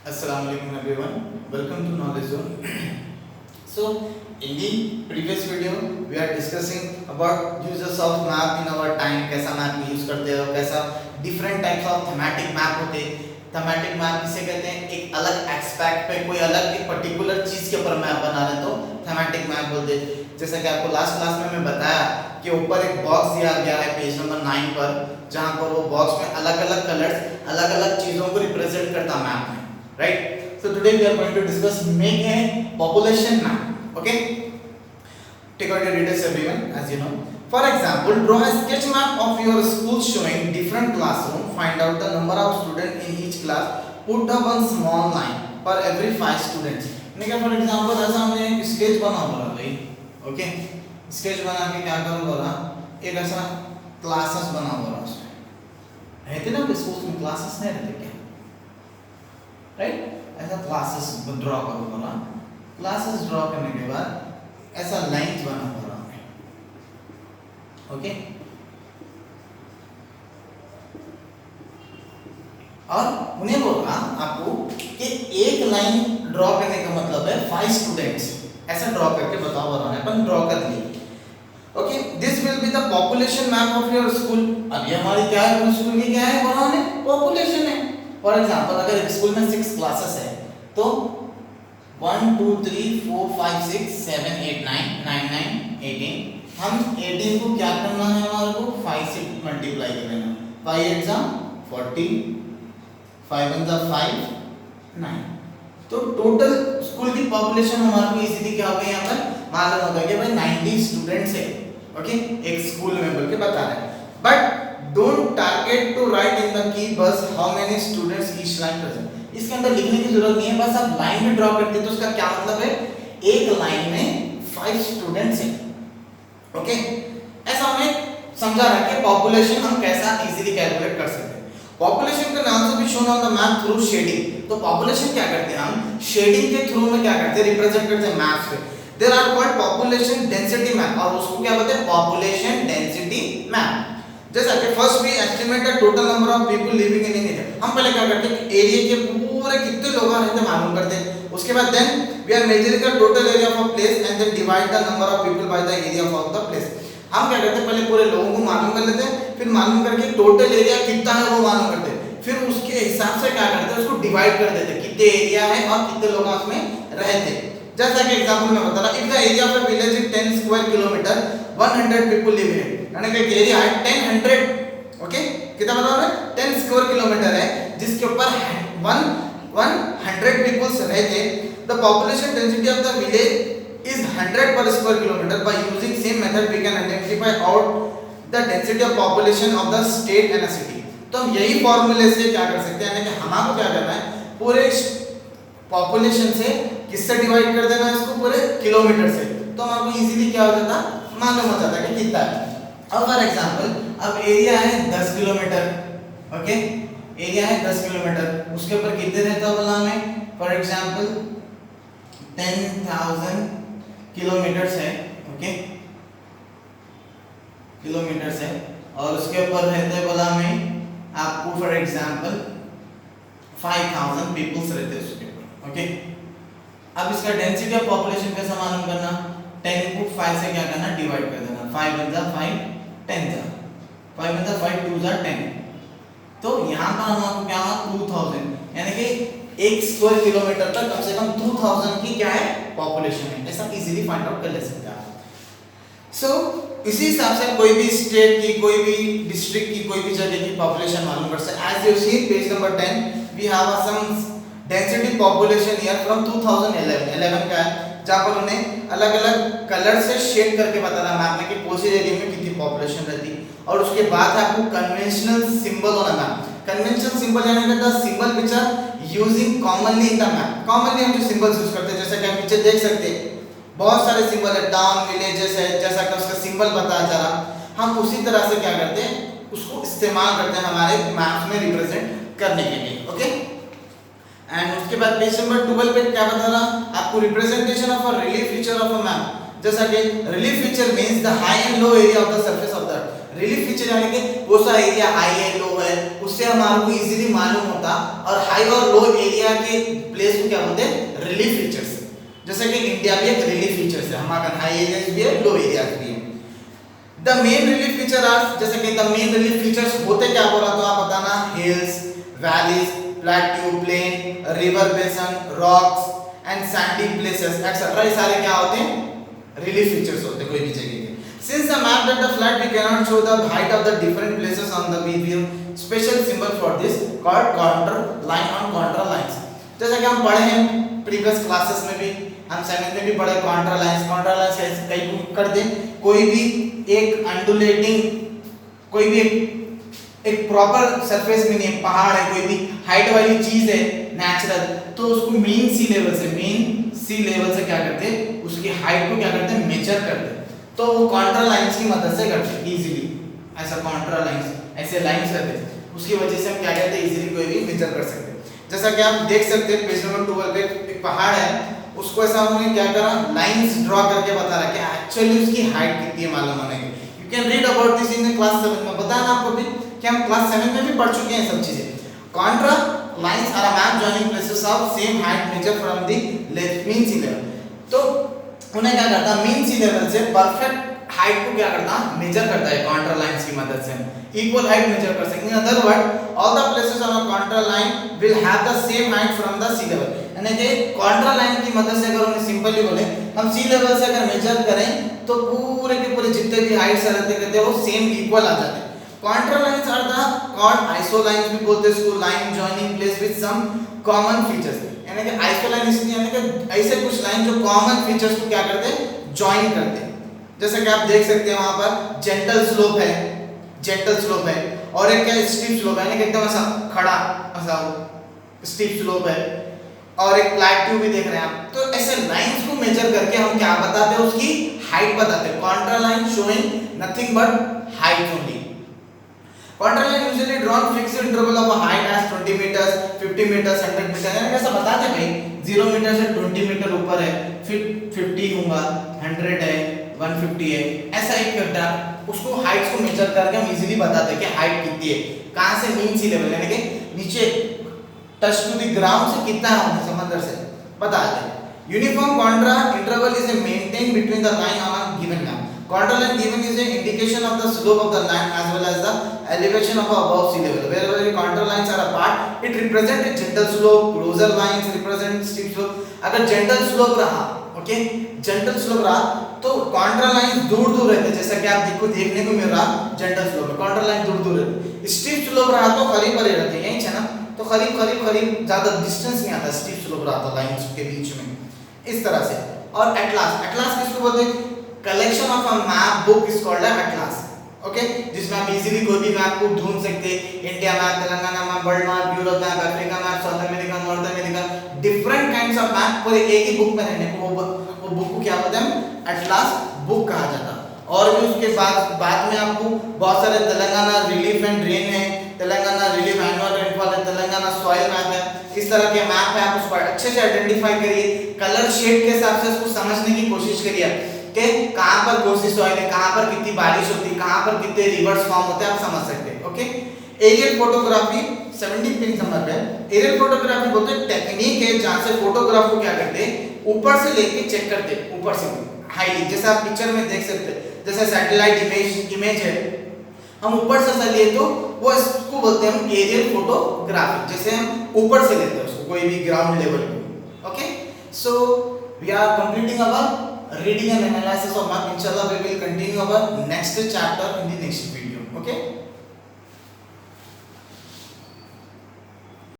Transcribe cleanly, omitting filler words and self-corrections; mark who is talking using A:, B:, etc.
A: Assalamualaikum everyone. Welcome to Knowledge Zone. So, in the previous video, we are discussing about uses of map in our time. कैसा map use करते हो, कैसा different types of thematic map होते हैं. Thematic map किसे कहते हैं? एक अलग aspect पे कोई अलग एक particular चीज के ऊपर map बना रहे तो thematic map बोलते हैं. जैसा कि आपको लास्ट क्लास में मैं बताया कि ऊपर एक बॉक्स दिया गया है पेज नंबर 9 पर, जहां पर वो बॉक्स में अलग-अलग कलर्स अलग-अलग चीजों को रिप्रेजेंट करता मैप में. Right? So today we are going to discuss make a population map. Okay? Take out your details everyone, as you know. For example, draw a sketch map of your school showing different classroom. Find out the number of students in each class. Put up one small line for every 5 students. मैंने for example ऐसा हमने एक sketch बना बोला भाई. Okay? Sketch बना के क्या करूँ बोला? एक ऐसा classes बना बोला उसमें. रहते ना स्कूल में classes नहीं रहते क्या? राइट ऐसा क्लासेस ड्रॉ करो बोला. क्लासेस ड्रॉ करने के बाद ऐसा लाइंस बना बोला. ओके और उन्हें बोला आपको कि एक लाइन ड्रॉ करने का मतलब है 5 स्टूडेंट्स. ऐसा ड्रॉ करके बताओ बोला है. अपन ड्रॉ कर लिए. Okay this will be the population map of your school. अब ये हमारी क्या है स्कूल की क्या है बोला है पॉपुलेशन है. फॉर एग्जांपल अगर एक स्कूल में 6 क्लासेस है तो 1 2 3 4 5 6 7 8 9 9 9 18. हम 18 को क्या करना है हमारे को 5 से मल्टीप्लाई कर लेना. 5 8 जा 40 5 1 जा 5 9. तो टोटल स्कूल की पॉपुलेशन हमारे को इजीली क्या हो गई यहाँ पर मालूम होगा कि भाई 90 स्टूडेंट्स है. ओके एक स्कूल में बोल के बता रहे हैं. But don't target to write in the key bus how many students each line present. इसके अंदर लिखने की जरूरत नहीं है. बस आप लाइन में ड्रॉ करते हैं तो उसका क्या मतलब है एक लाइन में 5 स्टूडेंट्स हैं. ओके ऐसा हमें समझा रहा है कि पॉपुलेशन हम कैसा इजीली कैलकुलेट कर सकते हैं. पॉपुलेशन का नाम से भी shown on the map through shading. तो पॉपुलेशन क्या करते हैं हम शेडिंग के थ्रू में क्या करते हैं रिप्रेजेंट करते हैं मैप्स पे. There are called population density map और उसको क्या बोलते हैं पॉपुलेशन डेंसिटी मैप. जैसा कि first we estimate the total number of people living in area. हम पहले क्या करते हैं एरिया के पूरे कितने लोग रहते हैं मालूम करते हैं. उसके बाद then we are measuring the total area of a place and then divide the number of people by the area of the place. हम क्या करते हैं पहले पूरे लोगों को मालूम कर लेते हैं. फिर मालूम करके टोटल एरिया कितना है वो मालूम करते हैं. फिर उसके हिसाब से क्या करते हैं उसको डिवाइड कर देते हैं कितने एरिया है और कितने लोग उसमें रहते हैं. जैसा कि एग्जांपल में बता रहा if the area of a village is 10 square kilometre 100 people live in it. यानी कि एरिया है 10 ओके कितना मतलब है 10 स्क्वायर किलोमीटर है जिसके ऊपर 100 पीपल्स रहते. The population density of the village is 100 per square kilometer. By using same method we can identify out the density of population of the state and a city. तो हम यही फार्मूले से क्या कर सकते हैं यानी कि हमारे क्या करना है पूरे पॉपुलेशन से किससे डिवाइड कर देना है इसको पूरे किलोमीटर से. तो हमारे को इजीली क्या हो जाता मालूम हो जाता कि कितना है. अब फॉर एग्जांपल अब एरिया है 10 किलोमीटर. ओके एरिया है 10 किलोमीटर उसके ऊपर कितने रहता बोला हमें फॉर एग्जांपल 10,000 किलोमीटर्स है. ओके किलोमीटर्स है और उसके ऊपर रहते बोला हमें आपको फॉर एग्जांपल 5,000 पीपल्स रहते हैं उसके ऊपर. ओके अब इसका डेंसिटी ऑफ पॉपुलेशन कैसे मालूम करना 10 को 5 से क्या करना डिवाइड कर देना. 5 1 जा 5 10 जा 5 1 जा 5 2 जा 10. तो यहाँ पर हमारा क्या हुआ 2000 यानी कि एक स्क्वायर किलोमीटर पर कम से कम 2000 की क्या है पॉपुलेशन है. ऐसा इजीली फाइंड आउट कर ले सकते हैं आप. सो इसी हिसाब से कोई भी स्टेट की कोई भी डिस्ट्रिक्ट की कोई भी जगह की पॉपुलेशन मालूम कर सकते हैं. As you see page number 10 we have some density population here from 2011 का है जहां पर उन्हें अलग-अलग कलर से शेड करके बताना मैप में कि कौन से एरिया में कितनी पॉपुलेशन रहती. और उसके बाद आपको कन्वेंशनल सिंबल होना मैप. कन्वेंशनल सिंबल यानी कि the symbol which are using commonly in the map. Commonly हम जो सिंबल्स यूज करते हैं जैसा कि आप नीचे देख सकते हैं बहुत सारे सिंबल है. टाउन विलेजेस है जैसा कि उसका सिंबल बताया जा रहा. हम उसी तरह से क्या करते हैं उसको इस्तेमाल करते हैं हमारे मैप में रिप्रेजेंट करने के लिए. ओके एंड उसके बाद पेज नंबर 12 पे क्या बता रहा आपको representation of a relief feature of a map. जैसा कि relief feature means the high and low area of the surface of the relief feature यानी कि कौन सा एरिया हाई है लो है उससे हमारे को इजीली मालूम होता। और हाई और लो एरिया के प्लेस को क्या बोलते हैं, रिलीफ फीचर्स। जैसे कि इंडिया भी एक रिलीफ फीचर्स है, हमारे हाई एरियाज भी है, लो एरियाज भी है। The main relief feature are, जैसे कि द मेन रिलीफ फीचर्स होते क्या बोला तो आप बताना, hills, valleys, plateau, plain, river basin, rocks and sandy places etcetera, ये सारे क्या होते हैं, रिलीफ फीचर्स होते हैं कोई भी जगह के। Since the map that the flat we cannot show the height of the different places on the we special symbol for this called contour line on contour lines। जैसा कि हम पढ़े हैं प्रीवियस क्लासेस में भी, हम 7th में भी पढ़े contour lines कैसे कई करते हैं। कोई भी एक अंडुलेटिंग, कोई भी एक प्रॉपर सरफेस में नहीं, पहाड़ है, कोई भी हाइट वाली चीज है नेचुरल, तो उसको मीन सी लेवल से क्या करते हैं, उसकी हाइट को क्या करते हैं, मेजर करते हैं। तो वो कॉन्ट्रा लाइंस की मदद से करते हैं इजीली, ऐसा कॉन्ट्रा लाइंस, ऐसे लाइंस करते हैं, उसकी वजह से हम क्या कहते हैं, इजीली कोई भी मेजर कर सकते हैं। जैसा कि आप देख सकते हैं पेज नंबर 12 पे एक पहाड़ है, उसको ऐसा उन्होंने क्या करा, लाइंस ड्रॉ करके बता रहा है कि एक्चुअली उसकी हाइट कितनी है मालूम होने की। You can read about this in class 7 में, बताया ना आपको भी कि हम क्लास 7 में भी पढ़ चुके हैं सब चीजें। Contour lines are a map joining places of same height measure from the mean sea level. तो उन्हें क्या करता, मीन सी लेवल से परफेक्ट हाइट को क्या करता, मेजर करता है कॉन्ट्रा लाइंस की मदद से, इक्वल हाइट मेजर कर सकते हैं। In other word all the places on a contour line will have the same height from the sea level. यानी कि कॉन्ट्रा लाइन की मदद से अगर उन्हें सिंपली बोले, हम सी लेवल से अगर मेजर करें तो पूरे के पूरे जितने भी हाइट से रहते हैं वो सेम इक्वल आ जाते हैं। Contour lines are the called iso lines भी बोलते हैं इसको, line joining place with some common features. यानी कि आइसो लाइन इसलिए, यानी कि ऐसे कुछ लाइन जो कॉमन फीचर्स को क्या करते हैं, जॉइन करते हैं। जैसे कि आप देख सकते हैं वहां पर जेंटल स्लोप है और एक क्या स्टीप स्लोप है, यानी कि एकदम ऐसा खड़ा ऐसा स्टीप स्लोप है, और एक प्लेट्यू भी देख रहे हैं आप। तो ऐसे लाइंस को मेजर करके हम क्या बताते हैं, उसकी हाइट बताते हैं। Contour line showing nothing but height only. Contour line usually drawn fixed interval of height as 20 meters, 50 meters, 100 meter, यानी ऐसा बताते हैं भाई 0 मीटर से 20 मीटर ऊपर है, फिर 50 होगा, 100 है, 150 है, ऐसा एक करता उसको हाइट्स को मेजर करके हम इजीली बताते हैं कि हाइट कितनी है, कहां से मीन सी लेवल यानी कि नीचे टच टू द ग्राउंड से कितना है समंदर से बताते हैं। Uniform Contra interval is maintain between the line on a given map. Contour line given is an indication of the slope of the line as well as the elevation of above sea level. Wherever the contour lines are apart, it represent a gentle slope. Closer lines represent steep slope. अगर gentle slope रहा, okay, gentle slope रहा, तो contour lines दूर-दूर रहते हैं, जैसा कि आप देखने को मिल रहा gentle slope में contour line दूर-दूर रहते हैं। Steep slope रहा तो करीब रहते हैं, यही है ना, तो करीब ज़्यादा distance नहीं आता steep slope रहा तो lines के बीच में, इस तरह से। और atlas किसको बोलते हैं? Collection of a map book is called atlas, okay, जिसमें आप इजीली कोई भी मैप को ढूंढ सकते हैं। India map, Telangana map, world map, Europe map, Africa map, south America, north America, different kinds of map पूरे एक ही बुक में रहने को वो बुक को क्या बोलते हैं, एटलास बुक कहा जाता है। और भी उसके बाद में आपको बहुत सारे तेलंगाना रिलीफ एंड ड्रेन है, तेलंगाना रिलीफ एनुअल रेनफॉल है, तेलंगाना सॉइल मैप है, इस तरह के मैप है। आप उसको अच्छे से आइडेंटिफाई करिए, कलर शेड के हिसाब से उसको समझने की कोशिश करिए कि कहां पर कौन सी सॉइल है, कहां पर कितनी बारिश होती है, कहां पर कितने रिवर्स फॉर्म होते हैं, आप समझ सकते हैं। ओके, एरियल फोटोग्राफी 17 नंबर पे। एरियल फोटोग्राफी बोलते हैं टेक्निक है जहां से फोटोग्राफ को क्या करते हैं, ऊपर से लेके चेक करते हैं, ऊपर से हाईली, जैसे आप पिक्चर में देख सकते हैं, जैसे सैटेलाइट इमेज है, हम ऊपर से लिए तो वो इसको बोलते हैं हम एरियल फोटोग्राफी, जैसे हम ऊपर से लेते हैं उसको कोई भी ग्राउंड लेवल पे। Okay, so we are completing our reading and analysis of map. Inshallah we will continue our next chapter in the next video.